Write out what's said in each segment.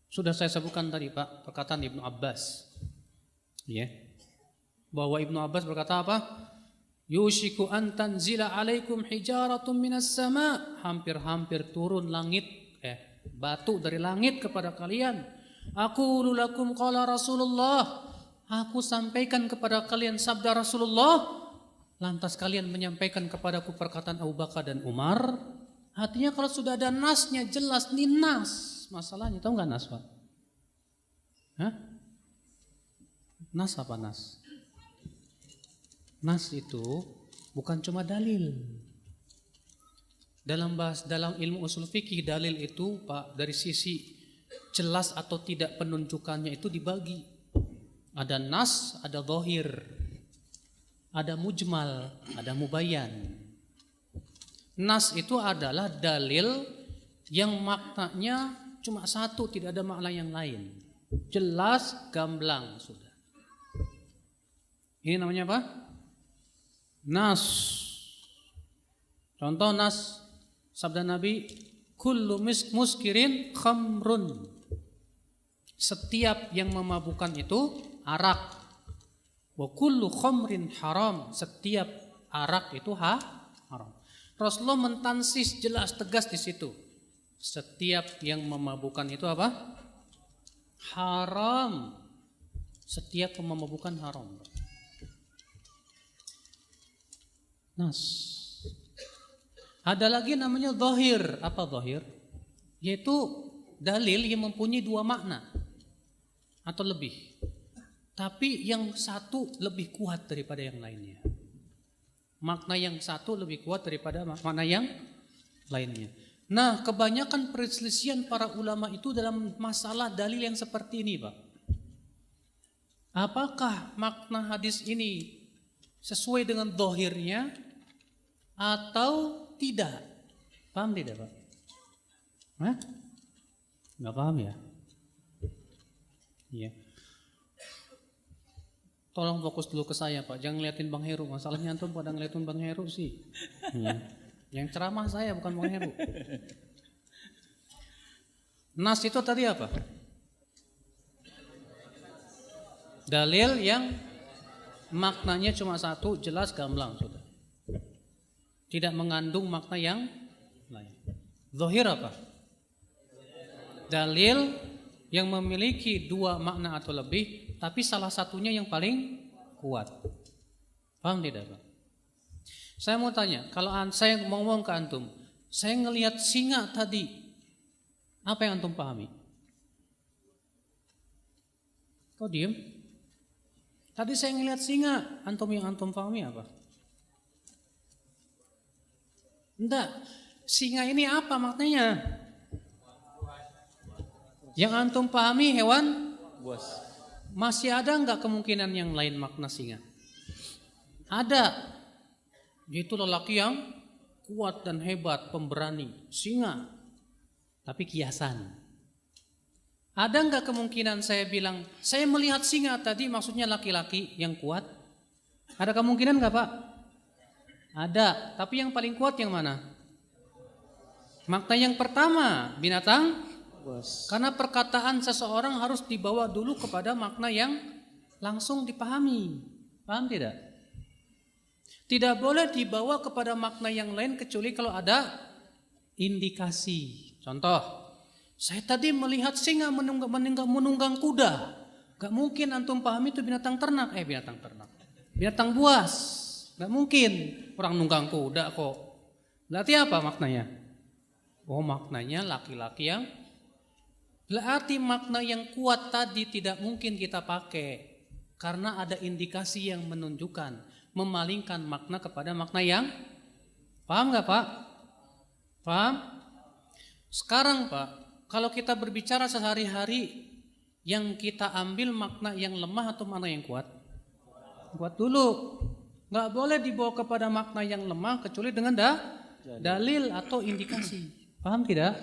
Sudah saya sebutkan tadi Pak, perkataan Ibnu Abbas. Ya. Bahwa Ibnu Abbas berkata apa? Yushiku an tanzila alaikum hijaratun minas sama. Hampir-hampir turun batu dari langit kepada kalian. Aqulu lakum qala Rasulullah. Aku sampaikan kepada kalian sabda Rasulullah. Lantas kalian menyampaikan kepadaku perkataan Abu Bakar dan Umar. Artinya kalau sudah ada nasnya jelas, ini nas. Masalahnya tahu nggak nas Pak? Hah? Nas apa nas? Nas itu bukan cuma dalil. Dalam ilmu usul fikih, dalil itu Pak, dari sisi jelas atau tidak penunjukannya itu dibagi. Ada nas, ada zahir, ada mujmal, ada mubayyan. Nas itu adalah dalil yang maknanya cuma satu, tidak ada makna yang lain. Jelas, gamblang sudah. Ini namanya apa? Nas. Contoh nas sabda Nabi, kullu muskirin khamrun. Setiap yang memabukkan itu arak. Wa kullu khamrin haram. Setiap arak itu haram. Rasulullah mentansis jelas tegas di situ. Setiap yang memabukkan itu apa? Haram. Setiap yang memabukkan haram. Nas. Ada lagi namanya zahir. Apa zahir? Yaitu dalil yang mempunyai dua makna atau lebih. Tapi yang satu lebih kuat daripada yang lainnya. Makna yang satu lebih kuat daripada makna yang lainnya. Nah, kebanyakan perselisihan para ulama itu dalam masalah dalil yang seperti ini, Pak. Apakah makna hadis ini sesuai dengan zahirnya atau tidak? Paham tidak, Pak? Hah? Nggak paham ya? Iya. Tolong fokus dulu ke saya Pak, jangan ngeliatin Bang Heru. Masalahnya antum pada ngeliatin Bang Heru sih. Ya. Yang ceramah saya bukan Bang Heru. Nas itu tadi apa? Dalil yang maknanya cuma satu, jelas gamblang sudah. Tidak mengandung makna yang lain. Zahir apa? Dalil yang memiliki dua makna atau lebih, tapi salah satunya yang paling kuat. Paham tidak, Pak? Saya mau tanya, kalau saya mau ngomong ke antum, saya ngelihat singa tadi, apa yang antum pahami? Kok diem? Tadi saya ngelihat singa, yang antum pahami apa? Enggak, singa ini apa maknanya? Yang antum pahami hewan buas. Masih ada enggak kemungkinan yang lain makna singa? Ada. Yaitu lelaki yang kuat dan hebat, pemberani, singa. Tapi kiasan. Ada enggak kemungkinan saya bilang, saya melihat singa tadi maksudnya laki-laki yang kuat? Ada kemungkinan enggak, Pak? Ada, tapi yang paling kuat yang mana? Makna yang pertama, binatang buas. Karena perkataan seseorang harus dibawa dulu kepada makna yang langsung dipahami. Paham tidak? Tidak boleh dibawa kepada makna yang lain kecuali kalau ada indikasi. Contoh, saya tadi melihat singa menunggang kuda. Gak mungkin antum pahami itu binatang ternak. Binatang buas. Gak mungkin orang nunggang kuda kok. Berarti apa maknanya? Oh, maknanya laki-laki yang, berarti makna yang kuat tadi tidak mungkin kita pakai. Karena ada indikasi yang menunjukkan, memalingkan makna kepada makna yang, paham gak Pak? Paham? Sekarang Pak, kalau kita berbicara sehari-hari, yang kita ambil makna yang lemah atau makna yang kuat? Kuat dulu. Gak boleh dibawa kepada makna yang lemah kecuali dengan dalil atau indikasi. Paham tidak?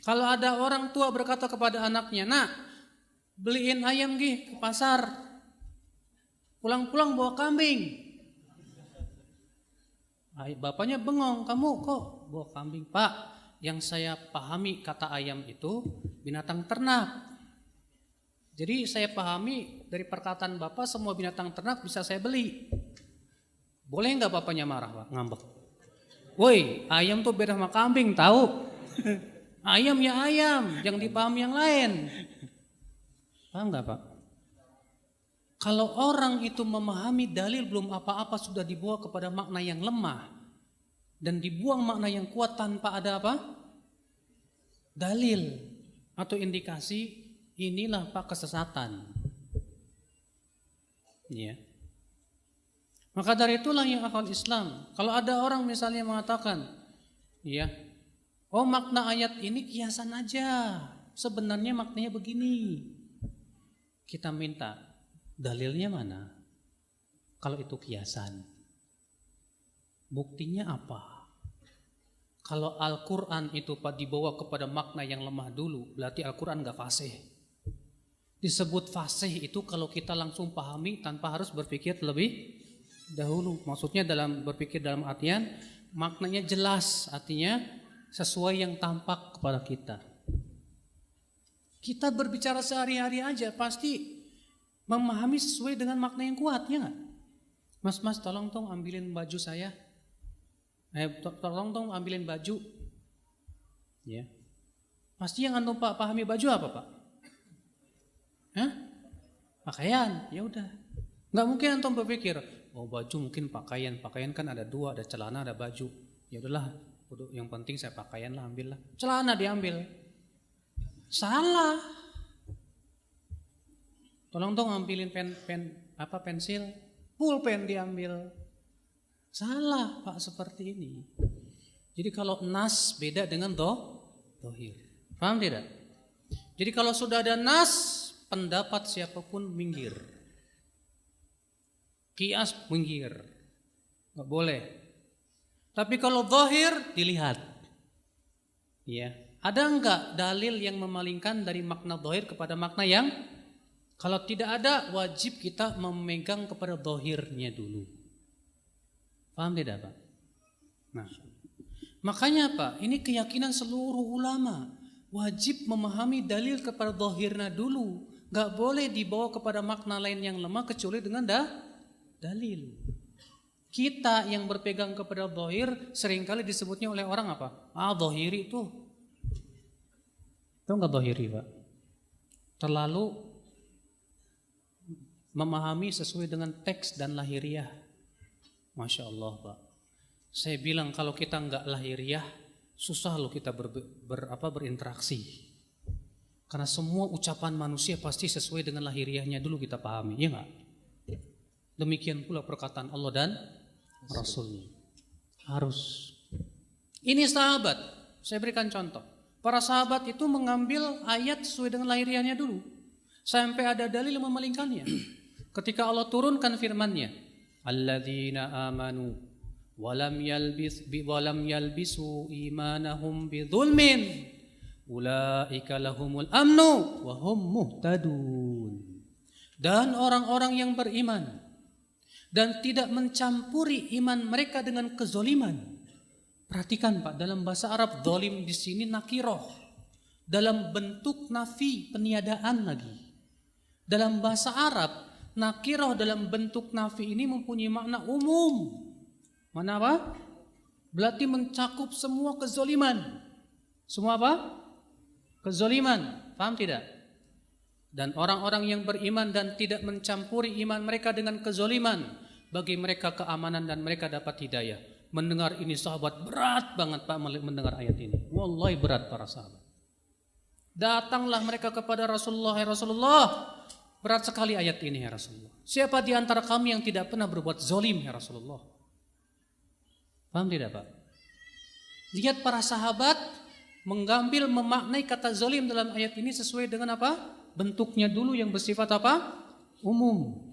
Kalau ada orang tua berkata kepada anaknya, "Nak, beliin ayam ke pasar. Pulang-pulang bawa kambing." Bapaknya bengong, "Kamu kok bawa kambing?" "Pak, yang saya pahami kata ayam itu binatang ternak. Jadi saya pahami dari perkataan Bapak semua binatang ternak bisa saya beli. Boleh nggak bapaknya marah, Pak? Ngambek. Woi, ayam tuh beda sama kambing, tahu? Ayam ya ayam, yang dipahami yang lain. Paham nggak, Pak? Kalau orang itu memahami dalil belum apa-apa sudah dibawa kepada makna yang lemah dan dibuang makna yang kuat tanpa ada apa? Dalil atau indikasi, inilah Pak kesesatan. Ya. Maka dari itulah yang akal Islam. Kalau ada orang misalnya mengatakan, ya, oh makna ayat ini kiasan aja. Sebenarnya maknanya begini. Kita minta dalilnya mana? Kalau itu kiasan. Buktinya apa? Kalau Al-Quran itu Pak dibawa kepada makna yang lemah dulu, berarti Al-Quran gak fasih. Disebut fasih itu kalau kita langsung pahami tanpa harus berpikir lebih dahulu. Maksudnya dalam berpikir dalam artian maknanya jelas, artinya sesuai yang tampak kepada kita. Kita berbicara sehari-hari aja pasti memahami sesuai dengan makna yang kuat, ya nggak? Mas tolong dong ambilin baju saya. Tolong dong ambilin baju. Ya. Pasti yang antum Pak pahami baju apa Pak? Hah? Pakaian, ya udah. Nggak mungkin antum berpikir, oh baju mungkin pakaian kan ada dua, ada celana, ada baju. Ya udahlah, yang penting saya pakaian lah, ambil lah. Celana diambil. Salah. Tolong dong ambilin pensil, pulpen diambil. Salah Pak seperti ini. Jadi kalau nas beda dengan dohir. Paham tidak? Jadi kalau sudah ada nas, pendapat siapapun minggir. Kias minggir. Nggak boleh. Tapi kalau dohir dilihat. Ya. Ada enggak dalil yang memalingkan dari makna dohir kepada makna yang? Kalau tidak ada, wajib kita memegang kepada dohirnya dulu. Paham tidak Pak? Nah, makanya Pak, ini keyakinan seluruh ulama. Wajib memahami dalil kepada dohirnya dulu. Gak boleh dibawa kepada makna lain yang lemah kecuali dengan dalil. Kita yang berpegang kepada dohir seringkali disebutnya oleh orang apa? Dohiri itu. Tahu gak dohiri Pak? Terlalu memahami sesuai dengan teks dan lahiriah. Masya Allah Pak. Saya bilang kalau kita nggak lahiriah, susah loh kita berinteraksi. Karena semua ucapan manusia pasti sesuai dengan lahiriahnya dulu kita pahami, ya nggak? Demikian pula perkataan Allah dan Rasulnya. Harus. Ini sahabat. Saya berikan contoh. Para sahabat itu mengambil ayat sesuai dengan lahiriahnya dulu. Sampai ada dalil yang memalingkannya. Ketika Allah turunkan firman-Nya, alladzina amanu walam yalbisu imanahum bidzulmin ulaika lahumul amnu wa hum muhtadun. Dan orang-orang yang beriman dan tidak mencampuri iman mereka dengan kezoliman. Perhatikan Pak, dalam bahasa Arab zalim di sini nakiroh, dalam bentuk nafi, peniadaan lagi. Dalam bahasa Arab nakiroh dalam bentuk nafi ini mempunyai makna umum. Mana apa? Berarti mencakup semua kezoliman. Semua apa? Kezoliman. Paham tidak? Dan orang-orang yang beriman dan tidak mencampuri iman mereka dengan kezoliman, bagi mereka keamanan dan mereka dapat hidayah. Mendengar ini sahabat berat banget Pak mendengar ayat ini. Wallahi berat para sahabat. Datanglah mereka kepada Rasulullah, ya Rasulullah, berat sekali ayat ini ya Rasulullah. Siapa di antara kami yang tidak pernah berbuat zolim ya Rasulullah? Paham tidak Pak? Lihat para sahabat mengambil memaknai kata zolim dalam ayat ini sesuai dengan apa? Bentuknya dulu yang bersifat apa? Umum.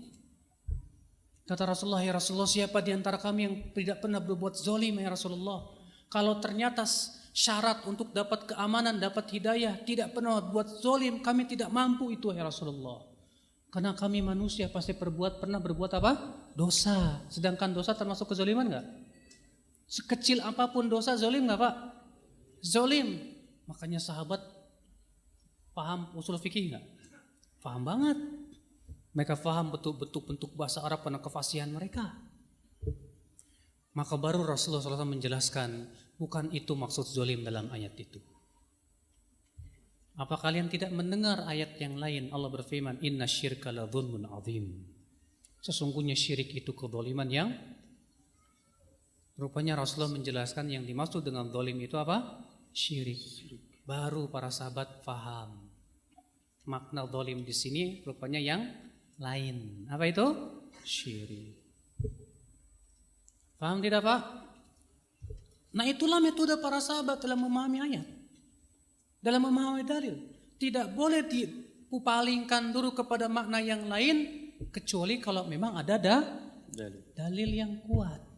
Kata Rasulullah, ya Rasulullah, siapa di antara kami yang tidak pernah berbuat zolim ya Rasulullah? Kalau ternyata syarat untuk dapat keamanan, dapat hidayah, tidak pernah berbuat zolim, kami tidak mampu itu ya Rasulullah. Karena kami manusia pasti pernah berbuat apa? Dosa. Sedangkan dosa termasuk kezoliman enggak? Sekecil apapun dosa zolim enggak Pak? zolim. Makanya sahabat paham usul fikih nggak? Paham banget. Mereka paham betul-betul bentuk bahasa Arab dan kefasihan mereka. Maka baru Rasulullah SAW menjelaskan, bukan itu maksud zolim dalam ayat itu. Apa kalian tidak mendengar ayat yang lain? Allah berfirman, Inna syirka la dzulmun azim. Sesungguhnya syirik itu kezaliman yang rupanya Rasulullah menjelaskan yang dimaksud dengan zalim itu apa? Syirik. Baru para sahabat paham. Makna zalim di sini rupanya yang lain. Apa itu? Syirik. Paham tidak, Pak? Nah, itulah metode para sahabat dalam memahami ayat. Dalam memahami dalil. Tidak boleh dipalingkan dulu kepada makna yang lain kecuali kalau memang ada dalil yang kuat.